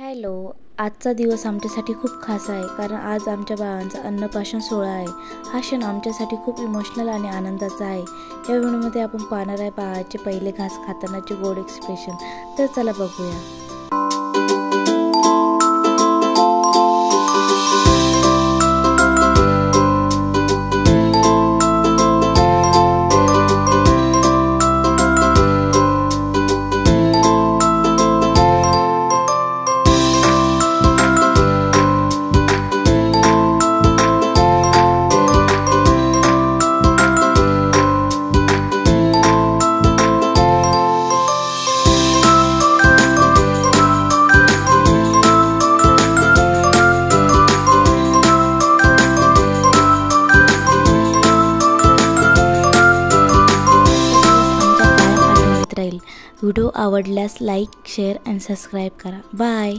Hello. आजचा दिवस आमच्यासाठी खूप खास आहे कारण आज आमच्या बाळांचा अन्नप्राशन सोहळा आहे. हा क्षण आमच्यासाठी खूप इमोशनल आणि आनंदाचा आहे. या व्हिडिओमध्ये आपण पाहणार आहे बाळाचे पहिले घास खातानाचे गोड एक्सप्रेशन. तर चला बघूया. व्हिडिओ आवडल्यास लाईक, शेअर आणि सबस्क्राईब करा. बाय.